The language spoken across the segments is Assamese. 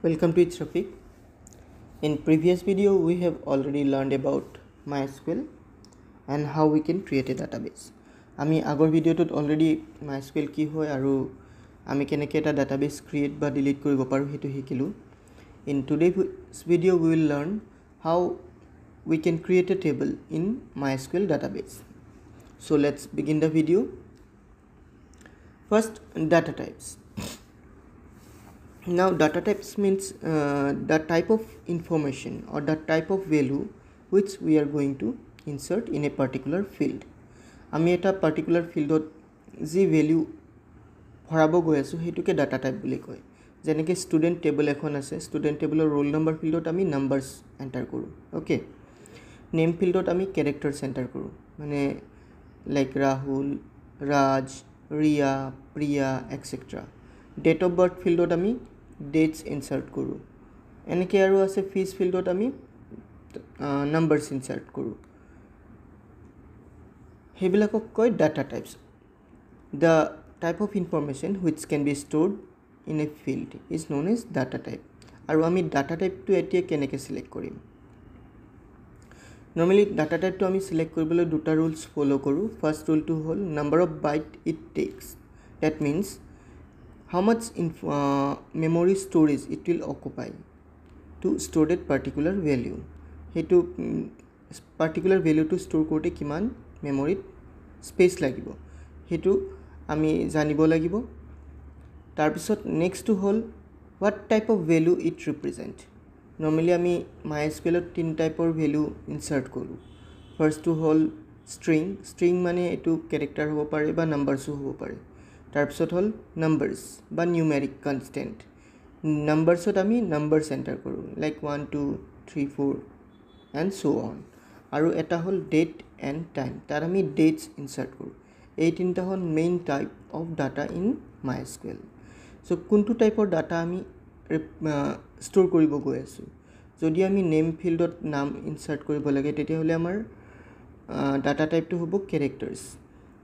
Welcome to its Rafiq. In previous video we have already learned about MySQL and how we can create a database. আমি আগৰ ভিডিওটোত already MySQL কি হয় আৰু আমি কেনেকৈ এটা database create বা delete কৰিব পাৰো হেতু শিকিলো. In today's video we will learn how we can create a table in MySQL database. So let's begin the video. First, data types. Now data types means the type of information or the type of value which we are going to insert in a particular field. আমি এটা particular fieldত যি value ভৰাব গৈ আছো হেতুকে data type বুলি কয়. যেনেকৈ student table এখন আছে, student table roll number fieldত আমি numbers enter কৰো. Okay. Name fieldত আমি characters enter কৰো. মানে like Rahul, Raj, Riya, Priya, etc. Date of birth fieldot ami dates insert koru. Enike aru ase fees fieldot ami numbers insert koru. Hebilakok koi data types. The type of information which can be stored in a field is known as data type. Aru ami data type to etia keneke select korim. Normally data type to ami select koribole duta rules follow koru. First rule to hol number of byte it takes. That means how much memory storage it will occupy to store that particular value. Hetu particular value to store kote kiman memory space lagibo. Hetu ami janibo lagibo. Tar pisot next to hol what type of value it represent. Normally ami MySQL tin type of value insert koru. First to hol string. String mane etu character hobo pare ba numbers hobo pare. তাৰপিছত হল numbers বা numeric constant. Numbersত আমি numbers enter কৰো like 1 2 3 4 and so on. আৰু এটা হল date and time. তাৰ আমি dates insert কৰো. এই তিনটা হল main type of data in MySQL. So কোনটো টাইপৰ ডাটা আমি স্টোৰ কৰিব গৈ আছো. যদি আমি name fieldত নাম insert কৰিব লাগে তেতিয়া হলে আমাৰ ডাটা টাইপটো হ'ব characters.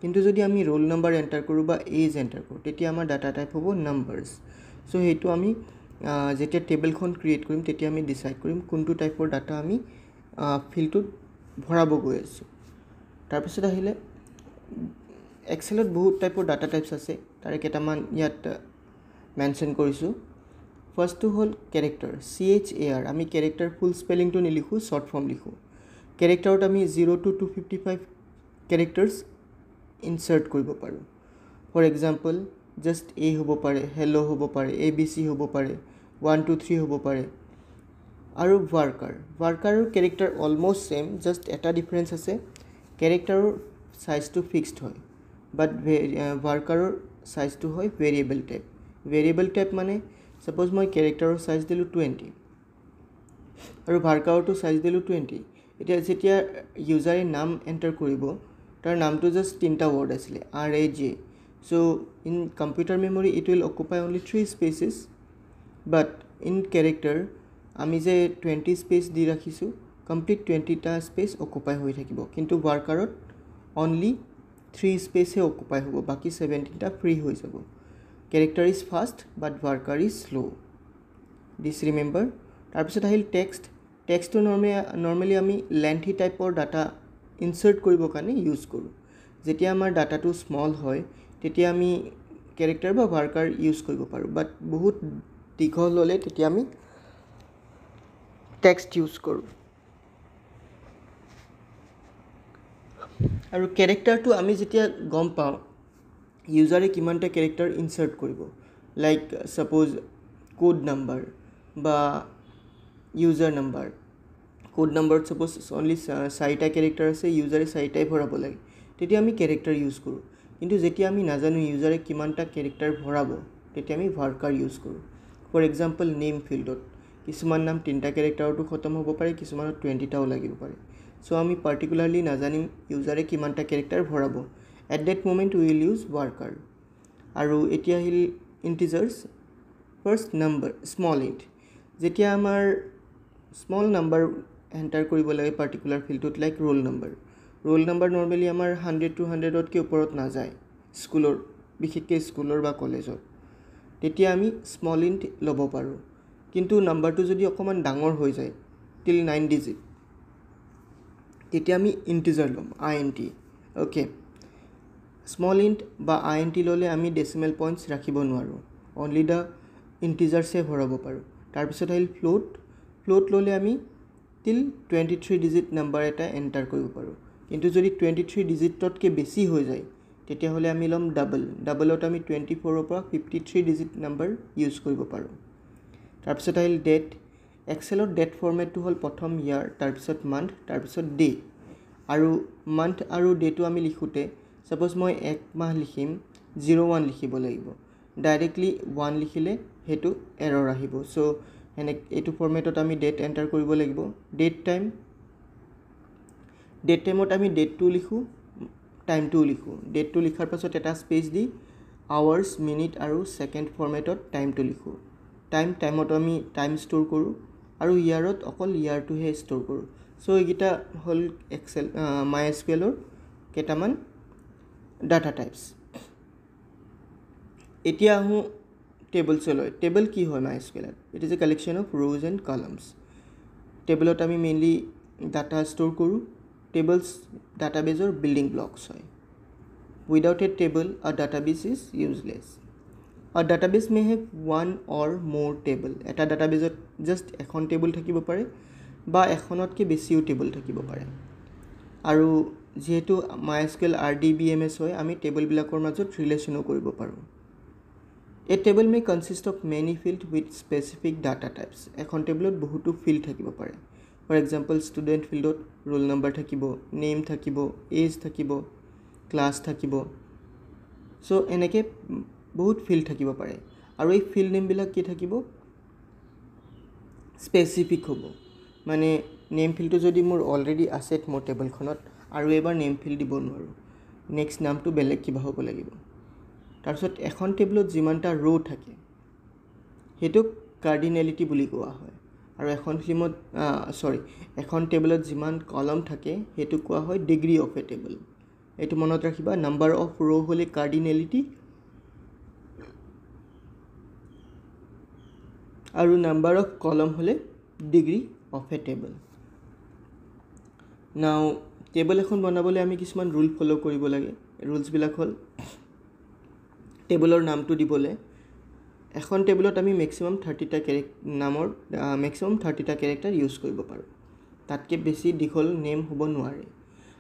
কিন্তু যদি আমি roll number enter কৰো বা age enter কৰো তেতিয়া আমাৰ ডাটা টাইপ হ'ব numbers. সো হেতু আমি যেতিয়া টেবলখন ক্ৰিয়েট কৰিম তেতিয়া আমি ডিসাইড কৰিম কোনটো টাইপৰ ডাটা আমি ফিল্ডত ভৰাব গৈ আছো. তাৰ পিছত আহিলে এক্সেলত বহুত টাইপৰ ডাটা টাইপস আছে. তাৰে কেটামান ইয়াত মেনশন কৰিছো. ফাৰ্স্ট টু হল ক্যাৰেক্টাৰ CHAR. আমি ক্যাৰেক্টাৰ ফুল স্পেলিংটো নিলিখো, শৰ্ট ফৰ্ম লিখো. ক্যাৰেক্টাৰত আমি 0 to 255 ক্যাৰেক্টাৰ্স insert কৰিব পাৰো. For example, just A হ'ব পাৰে, hello হ'ব পাৰে, ABC হ'ব পাৰে, 1 2 3 হ'ব পাৰে. আৰু worker. Worker character almost same, just এটা difference আছে. Character size to fixed হয়. But worker size to হয় variable type. Variable type মানে suppose মই character size দিলো 20. আৰু worker to size দিলো 20. এতিয়া যেতিয়া user নাম enter কৰিব tar naam to just tinta word asile RAJ. So in computer memory it will occupy only 3 spaces, but in character ami je 20 space di rakhisu complete 20 ta space occupy hoi thakibo, kintu worker ot only 3 space he occupy hobo, baki 17 ta free hoi jabo. Character is fast but worker is slow. This remember. Tar pisot ahil text. Text to normally ami lengthy type or data insert কৰিব কাৰণে ইউজ কৰো. যেতিয়া আমাৰ ডাটাটো স্মল হয় তেতিয়া আমি ক্যাৰেক্টাৰ বা ওয়াৰ্কাৰ ইউজ কৰিব পাৰো, বাট বহুত দীঘল হলে তেতিয়া আমি টেক্সট ইউজ কৰো. আৰু ক্যাৰেক্টাৰটো আমি যেতিয়া গম পাওঁ ইউজাৰে কিমানটা ক্যাৰেক্টাৰ ইনসাৰ্ট কৰিব, লাইক সাপোজ কোড নাম্বাৰ বা ইউজাৰ নাম্বাৰ. কোড নাম্বাৰত সাপোজ অনলি 4টা ক্যাৰেক্টাৰ আছে, ইউজাৰে 4টাই ভৰাব লাগে, তেতিয়া আমি ক্যাৰেক্টাৰ ইউজ কৰো. কিন্তু যেতিয়া আমি নাজানো ইউজাৰে কিমানটা ক্যাৰেক্টাৰ ভৰাব তেতিয়া আমি ওয়াৰ্কাৰ ইউজ কৰো. ফৰ এক্সাম্পল নেম ফিল্ডত কিছুমান নাম 3টা ক্যাৰেক্টাৰটো খতম হ'ব পাৰে, কিছুমানত 20টাও লাগিব পাৰে. সো আমি পাৰ্টিকুলাৰলি নাজানিম ইউজাৰে কিমানটা ক্যাৰেক্টাৰ ভৰাব. At that moment we will use worker. আৰু এতিয়া হিল integers. First number, small int. যেতিয়া আমাৰ small number enter কৰিব লাগে particular field ত like roll number. Roll number normally আমাৰ 100 to 100 কে ওপৰত না যায় স্কুলৰ, বিশেষকৈ স্কুলৰ বা কলেজত। তেতিয়া আমি small int ল'ব পাৰো। কিন্তু নাম্বাৰটো যদি অকমান ডাঙৰ হৈ যায় till 9 digit, তেতিয়া আমি integer ল'ম, int. Okay. Small int বা int ল'লে আমি decimal points ৰাখিব নোৱাৰো, only the integers হে ভৰাব পাৰো। তাৰ পিছত আহিল float. Float ল'লে আমি till 23 digit number এটা enter কৰিব পাৰো। কিন্তু যদি 23 digit তকৈ বেছি হৈ যায় তেতিয়া হলে আমি লম double. Double ত আমি 24 ৰ পৰা 53 digit number ইউজ কৰিব পাৰো। তাৰ পিছত আহিল date. Excel ৰ date format টো হল প্ৰথম year, তাৰ পিছত month, তাৰ পিছত day। আৰু month আৰু day টো আমি লিখোতে suppose মই এক মাহ লিখিম 01 লিখিব লাগিব, ডাইৰেক্টলি 1 লিখিলে হেতু এৰৰ আহিব। সো এনে এটো ফৰমেটত আমি ডেট এন্টাৰ কৰিব লাগিব। ডেট টাইমত আমি ডেট টো লিখো, টাইম টো লিখো। ডেট টো লিখাৰ পাছত এটা স্পেস দি আৱাৰ্স, মিনিট আৰু সেকেন্ড ফৰমেটত টাইম টো লিখো। টাইমত আমি টাইম ষ্টৰ কৰো আৰু ইয়াৰত অকল ইয়াৰটো হে ষ্টৰ কৰো। সো এইগিটা হল এক্সেল MySQL ৰ কেটামান ডাটা টাইপস। এতিয়া আহো tables লয়। Table কি হয় MySQL? It is a collection of rows and columns. Table ত আমি mainly data store কৰো। Tables database or building blocks হয়। Without a table, a database is useless. A database may have one or more table. এটা database ত just এখন table থাকিব পাৰে বা এখনতকৈ বেছিও table থাকিব পাৰে। আৰু যেহেতু MySQL RDBMS হয়, আমি table বিলাকৰ মাজত ৰিলেচনো কৰিব পাৰো। A table may consist of many fields with specific data types. এখন টেবলত বহুতো ফিল্ড থাকিব পাৰে। For example, student ফিল্ডত roll number থাকিব, name থাকিব, age থাকিব, class থাকিব। So এনেকে বহুত ফিল্ড থাকিব পাৰে। আৰু এই ফিল্ড নেম বিলাক কি থাকিব? স্পেসিফিক হ'ব। মানে নেম ফিল্ডটো যদি মোৰ অলৰেডি আছে মোৰ টেবলখনত আৰু এবাৰ নেম ফিল্ড দিব নোৱাৰো, নেক্সট নামটো বেলেগ কিবা হ'ব লাগিব। তাৰপিছত এখন টেবলত যিমানটা ৰো থাকে হেতুক কাৰ্ডিনেলিটি বুলি কোৱা হয়। আৰু এখন টেবলত যিমান কলম থাকে হেতুক কোৱা হয় ডিগ্ৰী অফ এ টেবল। এটো মনত ৰাখিবা, নাম্বাৰ অফ ৰো হলে কাৰ্ডিনেলিটি আৰু নাম্বাৰ অফ কলম হলে ডিগ্ৰী অফ এ টেবল। নাও টেবল এখন বনাবলৈ আমি কিছুমান ৰুল ফলো কৰিব লাগে। ৰুলস বিলাক হল টেবলৰ নামটো দিবলে এখন টেবলত আমি ম্যাক্সিমাম 30টা ম্যাক্সিমাম 30টা ক্যাৰেক্টাৰ ইউজ কৰিব পাৰো। তাতকে বেছি দীঘল নেম হ'ব নোৱাৰে।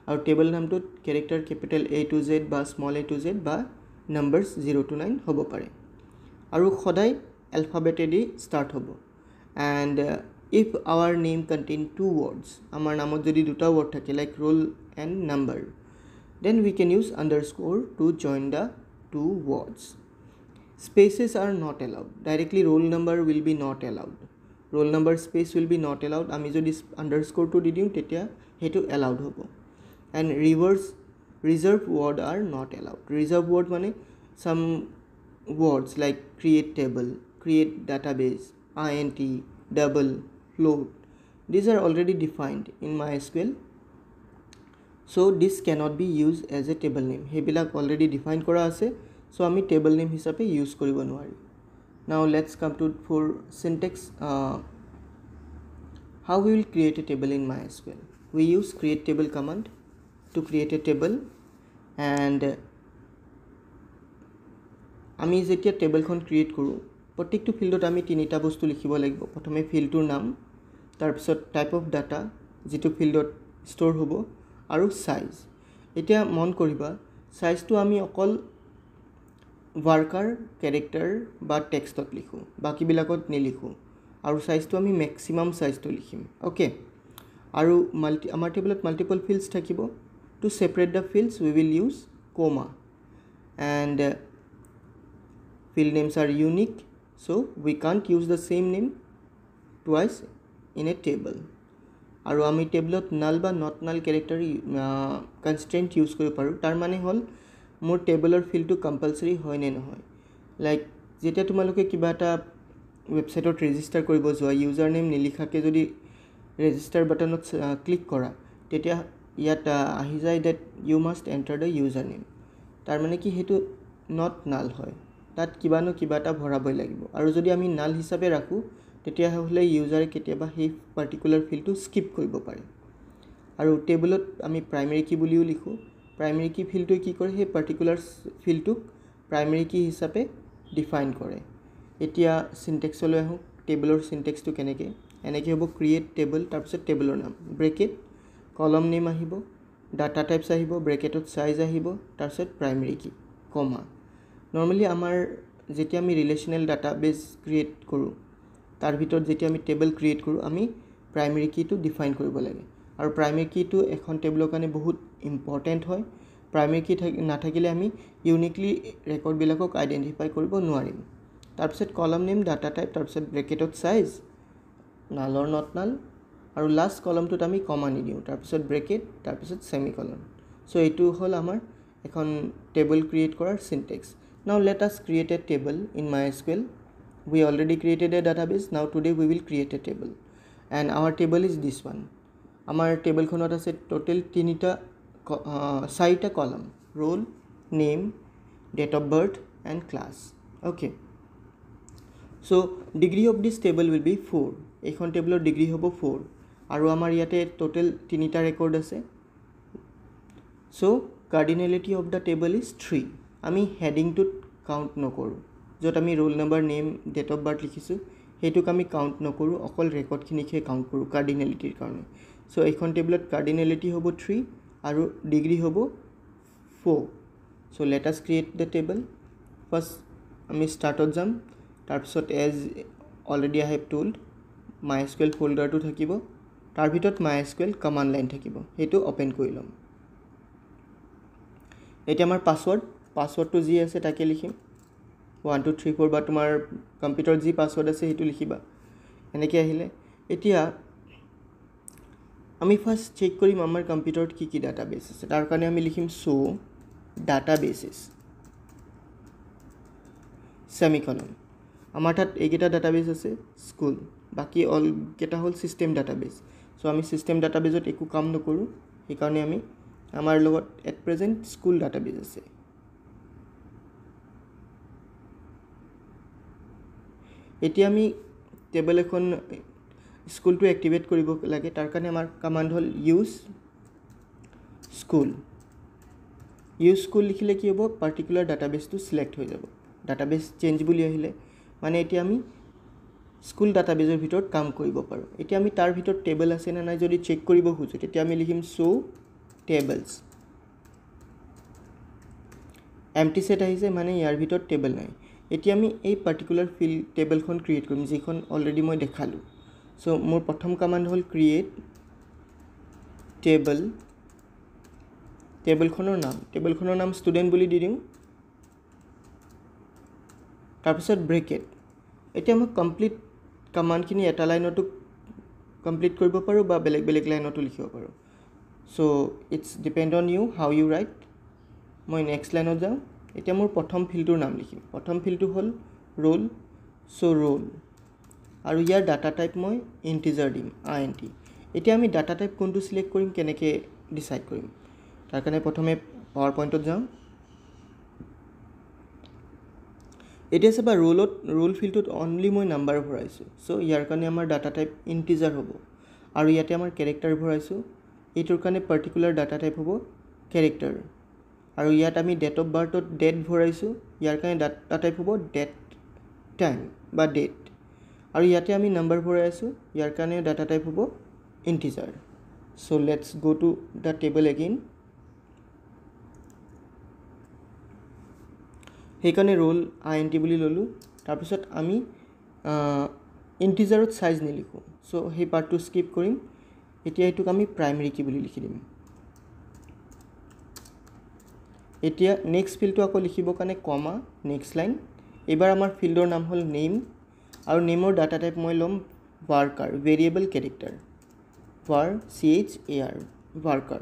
আৰু টেবল নামটোত character capital A to Z বা স্মল a to z বা নাম্বাৰস 0 to 9 হ'ব পাৰে। আৰু সদায় এলফাবেটেদি ষ্টাৰ্ট হ'ব। and if our name contain two words, আমাৰ নামত যদি দুটা ওয়ার্ড থাকে like roll and number, then we can use underscore to join the two words. Spaces are not allowed. Directly roll number will be not allowed. Roll number space will be not allowed. আমি যদি underscore to দি দিও তেতিয়া হেতু allowed হ'ব। and reserved word are not allowed. Reserved word মানে some words like create table, create database, int, double, float. These are already defined in MySQL. So this cannot be used as a table name. হেবিলাক already defined কৰা আছে, so আমি table name হিচাপে ইউজ কৰিব নোৱাৰি। Now let's come to for syntax. How we will create a table in MySQL? We use create table command to create a table, and আমি যেতিয়া টেবলখন ক্ৰিয়েট কৰো প্ৰত্যেকটো ফিল্ডত আমি তিনিটা বস্তু লিখিব লাগিব। প্ৰথমে ফিল্ডটোৰ নাম, তাৰ পিছত টাইপ অফ ডাটা যেটো ফিল্ডত ষ্টৰ হ'ব, আৰু সাইজ। এতিয়া মন কৰিবা সাইজটো আমি অকল ওয়াৰ্কাৰ, ক্যাৰেক্টাৰ বা টেক্সটত লিখো, বাকি বিলাকত নিলিখো। আৰু সাইজটো আমি ম্যাক্সিমাম সাইজটো লিখিম। ওকে। আৰু আমাৰ টেবলত মাল্টিপল ফিল্ডস থাকিব। To separate the fields we will use comma, and field names are unique, so we can't use the same name twice in a table. আৰু আমি টেবলত null বা not null character constraint use কৰিব পাৰো। তাৰ মানে হল মোৰ টেবলৰ ফিল্ডটো কম্পালসৰি হয় নে নহয়। লাইক যেতিয়া তোমালোকে কিবা এটা ৱেবছাইটত ৰেজিষ্টাৰ কৰিব যোৱা ইউজাৰ নেম নিলিখাকৈ যদি ৰেজিষ্টাৰ বাটনত ক্লিক কৰা তেতিয়া ইয়াত আহি যায় that you must enter the user name তাৰমানে কি সেইটো নট নাল হয় তাত কিবা এটা ভৰাবই লাগিব আৰু যদি আমি নাল হিচাপে ৰাখোঁ তেতিয়াহ'লে ইউজাৰে কেতিয়াবা সেই পাৰ্টিকুলাৰ ফিল্ডটো স্কিপ কৰিব পাৰে আৰু টেবুলত আমি প্ৰাইমেৰী কি বুলিও লিখোঁ প্ৰাইমেৰী কি ফিল্ডটোৱে কি কৰে সেই পাৰ্টিকুলাৰ ফিল্ডটোক প্ৰাইমেৰী কি হিচাপে ডিফাইন কৰে এতিয়া সিনটেক্সলৈ আহোঁ টেবুলৰ সিনটেক্সটো কেনেকৈ এনেকৈ হ'ব ক্ৰিয়েট টেবল তাৰপিছত টেবুলৰ নাম ব্ৰেকেট কলম নেম আহিব ডাটা টাইপছ আহিব ব্ৰেকেটত সাইজ আহিব তাৰপিছত প্ৰাইমেৰী কি কমা নৰ্মেলি আমাৰ যেতিয়া আমি ৰিলেশ্যনেল ডাটাবেছ ক্ৰিয়েট কৰোঁ তাৰ ভিতৰত যেতিয়া আমি টেবল ক্ৰিয়েট কৰোঁ আমি প্ৰাইমেৰী কিটো ডিফাইন কৰিব লাগে আৰু প্ৰাইমেৰী কিটো এখন টেবলৰ কাৰণে বহুত ইম্পৰ্টেণ্ট হয় প্ৰাইমেৰী কি নাথাকিলে আমি ইউনিকলি ৰেকৰ্ডবিলাকক আইডেণ্টিফাই কৰিব নোৱাৰিম তাৰপিছত কলম নেম ডাটা টাইপ তাৰপিছত ব্ৰেকেটত সাইজ নালৰ নট নাল আৰু লাষ্ট কলমটোত আমি কমা নিদিওঁ তাৰপিছত ব্ৰেকেট তাৰপিছত সেমিকলন সো এইটো হ'ল আমাৰ এখন টেবল ক্ৰিয়েট কৰাৰ সিনটেক্স নাও late us create a table in MySQL we already created a database now today we will create a table and our table is this one আমাৰ টেবলখনত আছে টোটাল চাৰিটা কলম roll name date of birth and class okay so degree of this table will be 4 এইখন টেবলৰ ডিগ্ৰী হ'ব 4 আৰু আমাৰ ইয়াতে টোটাল তিনিটা ৰেকৰ্ড আছে so cardinality of the table is 3 আমি হেডিংটোত কাউন্ট নকৰোঁ য'ত আমি roll number name date of birth লিখিছোঁ সেইটোক আমি কাউন্ট নকৰোঁ অকল ৰেকৰ্ডখিনিকহে কাউন্ট কৰোঁ কাৰ্ডিনেলিটিৰ কাৰণে সো এইখন টেবলত কাৰ্ডিনেলিটি হ'ব 3 আৰু ডিগ্ৰী হ'ব 4 so let us create the table first আমি ষ্টাৰ্টত যাম তাৰপিছত as already I have told MySQL ফোল্ডাৰটো থাকিব তাৰ ভিতৰত MySQL কমাণ্ড লাইন থাকিব সেইটো অপেন কৰি ল'ম এতিয়া আমাৰ পাছৱৰ্ডটো যি আছে তাকে লিখিম 1 2 3 4 বা তোমাৰ কম্পিউটাৰত যি পাছৱৰ্ড আছে সেইটো লিখিবা এনেকৈ আহিলে এতিয়া আমি ফাৰ্ষ্ট চেক কৰিম আমাৰ কম্পিউটাৰত কি ডাটাবেছ আছে তাৰ কাৰণে আমি লিখিম শো ডাটাবেছেছ সেমিকলন আমাৰ তাত এইকেইটা ডাটাবেছ আছে স্কুল বাকি অল কেইটা হ'ল সিস্টেম ডাটাবেছ সো আমি সিস্টেম ডাটাবেছত একো কাম নকৰোঁ সেইকাৰণে আমি আমাৰ লগত এট প্ৰেজেন্ট স্কুল ডাটাবেছ আছে এতিয়া আমি টেবল এখন স্কুলটো এক্টিভেট কৰিব লাগে তাৰ কাৰণে আমাৰ কমাণ্ড হ'ল ইউজ স্কুল লিখিলে কি হ'ব পাৰ্টিকুলাৰ ডাটাবেছটো সিলেক্ট হৈ যাব ডাটাবেছ চেঞ্জ বুলি আহিলে মানে এতিয়া আমি স্কুল ডাটাবেছৰ ভিতৰত কাম কৰিব পাৰোঁ এতিয়া আমি তাৰ ভিতৰত টেবল আছে নে নাই যদি চেক কৰিব খুজো তেতিয়া আমি লিখিম শো টেবলছ এম্পটি সেট আহিছে মানে ইয়াৰ ভিতৰত টেবল নাই এতিয়া আমি এই পাৰ্টিকুলাৰ ফিল্ড টেবলখন ক্ৰিয়েট কৰিম যিখন অলৰেডি মই দেখালোঁ সো মোৰ প্ৰথম কমাণ্ড হ'ল ক্ৰিয়েট টেবলখনৰ নাম ষ্টুডেণ্ট বুলি দি দিওঁ তাৰপিছত ব্ৰেকেট এতিয়া মই কমপ্লিট কমাণ্ডখিনি এটা লাইনতো কমপ্লিট কৰিব পাৰোঁ বা বেলেগ লাইনতো লিখিব পাৰোঁ so it's depend on you how you write মই নেক্সট লাইনত যাওঁ এতিয়া মোৰ প্ৰথম ফিল্ডটোৰ নাম লিখিম প্ৰথম ফিল্ডটো হ'ল ৰোল সো ৰোল আৰু ইয়াৰ ডাটা টাইপ মই ইন্টিজাৰ দিম int এতিয়া আমি ডাটা টাইপ কোনটো সিলেক্ট কৰিম কেনেকৈ ডিসাইড কৰিম তাৰ কাৰণে প্ৰথমে পাৱাৰ পইণ্টত যাওঁ এতিয়া চাবা ৰোল ফিল্ডটোত অনলি মই নাম্বাৰ ভৰাইছোঁ সো ইয়াৰ কাৰণে আমাৰ ডাটা টাইপ ইন্টিজাৰ হ'ব আৰু ইয়াতে আমাৰ কেৰেক্টাৰ ভৰাইছোঁ এইটোৰ কাৰণে পাৰ্টিকুলাৰ ডাটা টাইপ হ'ব কেৰেক্টাৰ আৰু ইয়াত আমি ডেট অফ বাৰ্থত ডেট ভৰাইছোঁ ইয়াৰ কাৰণে ডাটা টাইপ হ'ব ডেট টাইম বা ডেট আৰু ইয়াতে আমি নাম্বাৰ ভৰাই আছোঁ ইয়াৰ কাৰণে ডাটা টাইপ হ'ব integer so let's go to the table again সেইকাৰণে ৰোল int বুলি ল'লোঁ তাৰপিছত আমি ইন্টিজাৰত সাইজ নিলিখোঁ সো সেই পাৰ্টটো স্কিপ কৰিম এতিয়া এইটোক আমি প্ৰাইমেৰী কি বুলি লিখি দিম এতিয়া নেক্সট ফিল্ডটো আকৌ লিখিবৰ কাৰণে কমা নেক্সট লাইন এবাৰ আমাৰ ফিল্ডৰ নাম হ'ল নেম আৰু নেমৰ ডাটা টাইপ মই ল'ম varchar variable character var varchar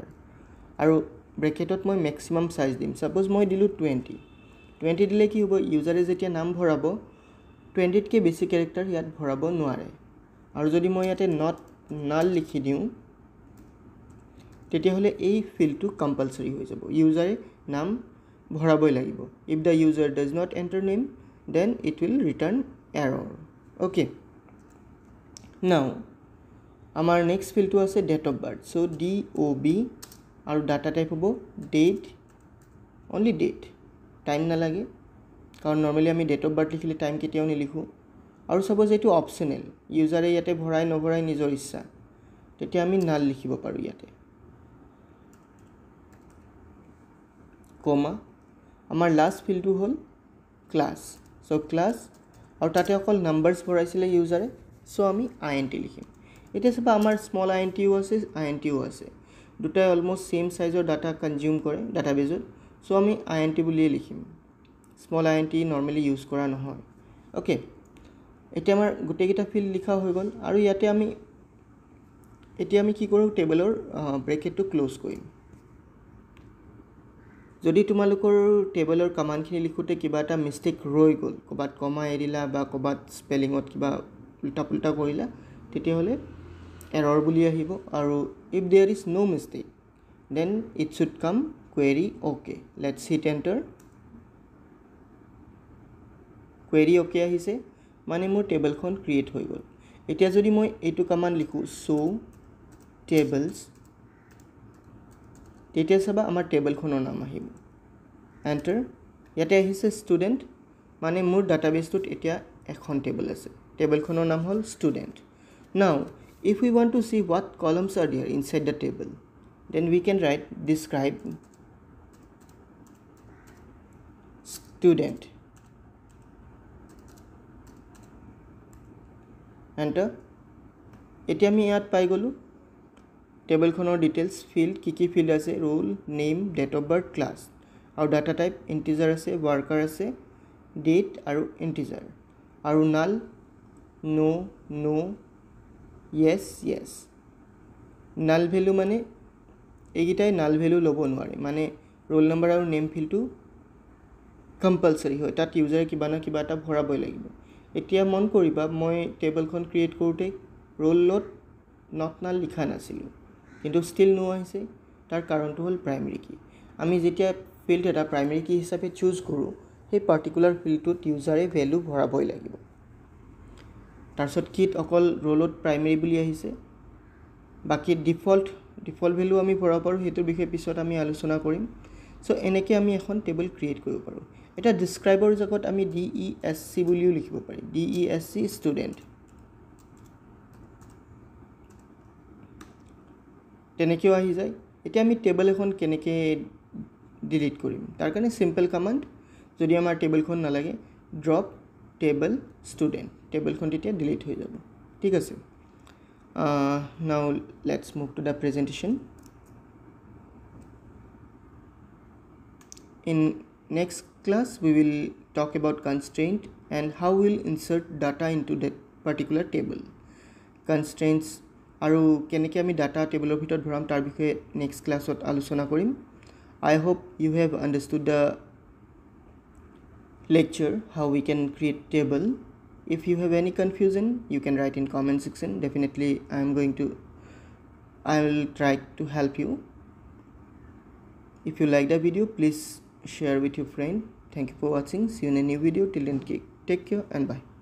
আৰু ব্ৰেকেটত মই মেক্সিমাম সাইজ দিম সাপোজ মই দিলোঁ 20 দিলে কি হ'ব ইউজাৰে যেতিয়া নাম ভৰাব 20তকৈ বেছি কেৰেক্টাৰ ইয়াত ভৰাব নোৱাৰে আৰু যদি মই ইয়াতে নট নাল লিখি দিওঁ তেতিয়াহ'লে এই ফিল্ডটো কম্পালসৰি হৈ যাব ইউজাৰে নাম ভৰাবই লাগিব if the user does not enter name then it will return error okay now আমাৰ নেক্সট ফিল্ডটো আছে date of birth so DOB আৰু ডাটা টাইপ হ'ব ডেট only date টাইম নালাগে কাৰণ নৰ্মালি আমি ডেট অফ বাৰ্থ লিখিলে টাইম কেতিয়াও নিলিখো আৰু সাপোজ এইটো অপচনেল ইউজাৰে ইয়াতে ভৰাই নভৰাই নিজৰ ইচ্ছা তেতিয়া আমি নাল লিখিব পাৰো ইয়াতে কমা আমাৰ লাষ্ট ফিল্ডটো হ'ল ক্লাছ সো ক্লাছ আৰু তাতে অকল নাম্বাৰছ ভৰাইছিলে ইউজাৰে সো আমি INT লিখিম এটা সব আমাৰ স্মল INTও আছে দুটাই অলমোস্ট সেম সাইজৰ ডাটা কনজিউম কৰে ডাটাবেজত সো আমি INT বুলিয়ে লিখিম স্মল INT নৰ্মালি ইউজ কৰা নহয় ওকে এটা আমাৰ গোটেইটা ফিল্ড লিখা হৈ গ'ল আৰু ইয়াতে আমি কি কৰো টেবলৰ ব্ৰেকেটটো ক্লোজ কৰিম যদি তোমালোকৰ টেবলৰ কমান্ডখিনি লিখোতে কিবা এটা মিস্টেক ৰৈ গ'ল কবাত কমা এৰিলা বা কবাত স্পেলিংত কিবা উল্টা কৰিলা তেতিয়াহলে error বুলি আহিব আৰু if there is no mistake then it should come query okay let's hit enter query okay আহিছে মানে মোৰ টেবলখন ক্ৰিয়েট হৈ গ'ল এতিয়া যদি মই এইটো কমান্ড লিখো show tables তেতিয়া সব আমাৰ টেবলখনৰ নাম আহিব enter ইয়াতে আহিছে ষ্টুডেন্ট মানে মোৰ ডাটাবেছটোত এতিয়া এখন টেবল আছে টেবলখনৰ নাম হ'ল student now if we want to see what columns are there inside the table then we can write describe student enter এতিয়া আমি ইয়াত পাই গলো টেবলখনৰ ডিটেইলছ ফিল্ড কি ফিল্ড আছে roll name date of birth class আৰু ডাটা টাইপ ইন্টিজাৰ আছে ওয়াৰ্কাৰ আছে ডেট আৰু ইন্টিজাৰ আৰু নাল নো yes null value মানে এইগিটাই null value লব নোৱাৰে মানে roll number আৰু name ফিল্ডটো কম্পালসৰি হয় তাত ইউজাৰে কিবা না কিবা এটা ভৰাবই লাগিব এতিয়া মন কৰিবা মই টেবলখন ক্ৰিয়েট কৰোতে roll-ত not null লিখা নাছিল কিন্তু still নো আহিছে তাৰ কাৰণটো হ'ল প্ৰাইমেৰী কি আমি যেতিয়া ফিল্ড এটা প্ৰাইমেৰী কি হিচাপে চুজ কৰো সেই পাৰ্টিকুলাৰ ফিল্ডটোত ইউজাৰে ভ্যালু ভৰাবই লাগিব তাৰছত কিট অকল ৰোলত প্ৰাইমেৰী বুলি আহিছে বাকি ডিফল্ট ভ্যালু আমি ভৰাব পাৰো হেতু বিষয়ে পিছত আমি আলোচনা কৰিম সো এনেকৈ আমি এখন টেবল ক্ৰিয়েট কৰিব পাৰো এটা ডেসক্ৰাইবৰ জগত আমি DESC বুলিও লিখিব পাৰি DESC ষ্টুডেন্ট তেনেকৈ আহি যায় এতিয়া আমি টেবল এখন কেনেকৈ ডিলিট কৰিম তাৰ কাৰণে সিম্পল কমান্ড যদি আমাৰ টেবলখন নালাগে ড্ৰপ টেবল ষ্টুডেন্ট টেবলখন তেতিয়া ডিলিট হৈ যাব ঠিক আছে now let's move to the presentation in next class we will talk about constraint and how we'll insert data into that particular table constraints আৰু কেনেকৈ আমি ডাটা টেবলৰ ভিতৰত ভৰাম তাৰ বিষয়ে নেক্সট ক্লাছত আলোচনা কৰিম I hope you have understood the lecture how we can create table if you have any confusion you can write in comment section definitely I will try to help you if you like the video please share with your friend thank you for watching see you in a new video till then take care and bye